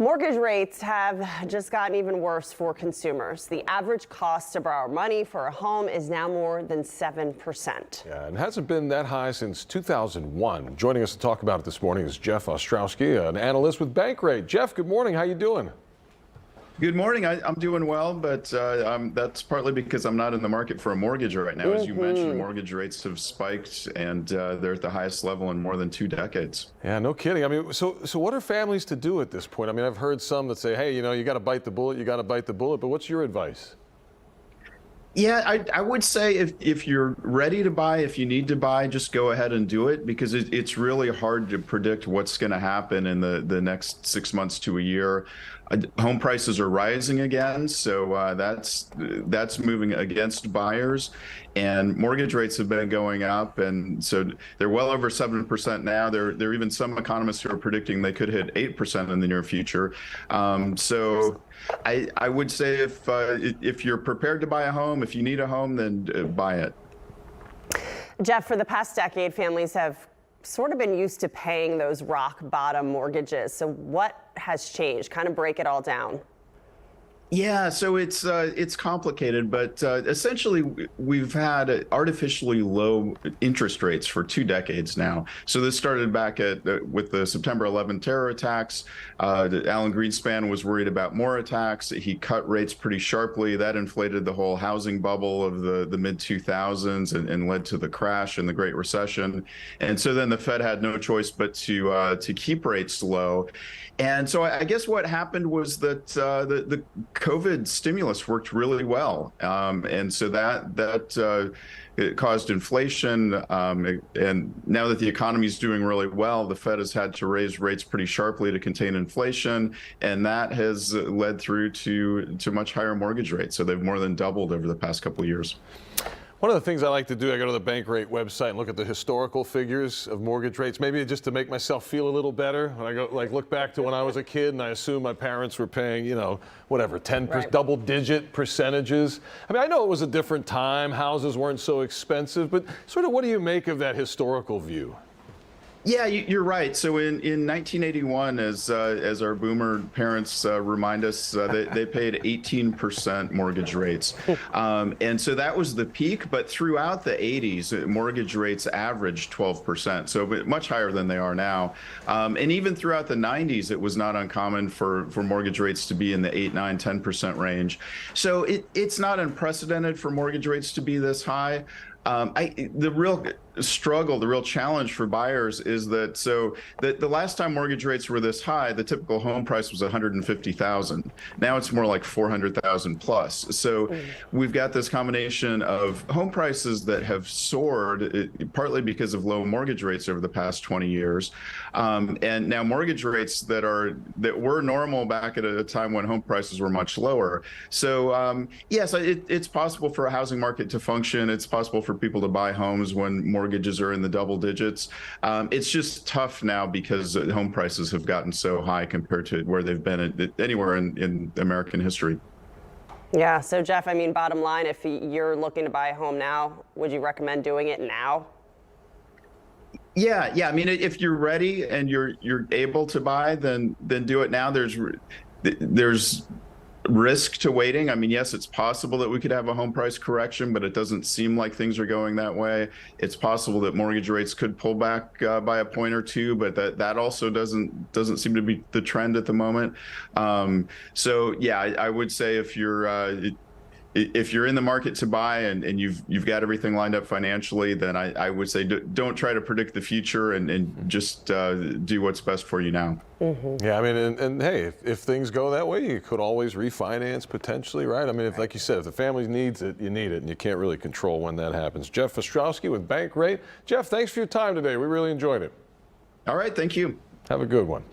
Mortgage rates have just gotten even worse for consumers. The average cost to borrow money for a home is now more than 7%. Yeah, and it hasn't been that high since 2001. Joining us to talk about it this morning is Jeff Ostrowski, an analyst with Bankrate. Jeff, good morning. How you doing? Good morning. I'm doing well, but that's partly because I'm not in the market for a mortgage right now. As you mentioned, mortgage rates have spiked, and they're at the highest level in more than 2 decades. Yeah, no kidding. I mean, so what are families to do at this point? I mean, I've heard some that say, hey, you got to bite the bullet, but what's your advice? Yeah, I would say if you're ready to buy, if you need to buy, just go ahead and do it, because it's really hard to predict what's going to happen in the next 6 months to a year. Home prices are rising again, so that's moving against buyers, and mortgage rates have been going up, and so they're well over 7% now. There are even some economists who are predicting they could hit 8% in the near future. So I would say if you're prepared to buy a home, if you need a home, then buy it. Jeff, for the past decade, families have sort of been used to paying those rock bottom mortgages. So what has changed? Kind of break it all down. Yeah, so it's complicated, but essentially we've had artificially low interest rates for 2 decades now. So this started back with the September 11 terror attacks. Alan Greenspan was worried about more attacks. He cut rates pretty sharply. That inflated the whole housing bubble of the mid-2000s and led to the crash and the Great Recession. And so then the Fed had no choice but to keep rates low. And so I guess what happened was that the COVID stimulus worked really well, and so that it caused inflation. And now that the economy is doing really well, the Fed has had to raise rates pretty sharply to contain inflation, and that has led through to much higher mortgage rates. So they've more than doubled over the past couple of years. One of the things I like to do, I go to the Bankrate website and look at the historical figures of mortgage rates, maybe just to make myself feel a little better. When I go, look back to when I was a kid, and I assume my parents were paying, whatever, 10%, double-digit percentages. I mean, I know it was a different time. Houses weren't so expensive, but sort of what do you make of that historical view? Yeah, you're right. So in 1981, as our boomer parents remind us, they paid 18% mortgage rates. And so that was the peak. But throughout the 80s, mortgage rates averaged 12%, so much higher than they are now. And even throughout the 90s, it was not uncommon for mortgage rates to be in the 8, 9, 10% range. So it's not unprecedented for mortgage rates to be this high. The real struggle, the real challenge for buyers is that the last time mortgage rates were this high, the typical home price was $150,000. Now it's more like $400,000 plus. So we've got this combination of home prices that have soared, partly because of low mortgage rates over the past 20 years, and now mortgage rates that were normal back at a time when home prices were much lower. So yes, it's possible for a housing market to function. It's possible for people to buy homes when mortgages are in the double digits. It's just tough now because home prices have gotten so high compared to where they've been anywhere in American history. Yeah. So Jeff, I mean, bottom line, if you're looking to buy a home now, would you recommend doing it now? Yeah. I mean, if you're ready and you're able to buy, then do it now. There's risk to waiting. I mean, yes, it's possible that we could have a home price correction, but it doesn't seem like things are going that way. It's possible that mortgage rates could pull back by a point or two, but that also doesn't seem to be the trend at the moment. So yeah, I would say if you're in the market to buy and you've got everything lined up financially, then I would say don't try to predict the future and just do what's best for you now. Yeah, I mean, and hey, if things go that way, you could always refinance potentially, right? I mean, like you said, if the family needs it, you need it, and you can't really control when that happens. Jeff Ostrowski with Bankrate. Jeff, thanks for your time today. We really enjoyed it. All right, thank you. Have a good one.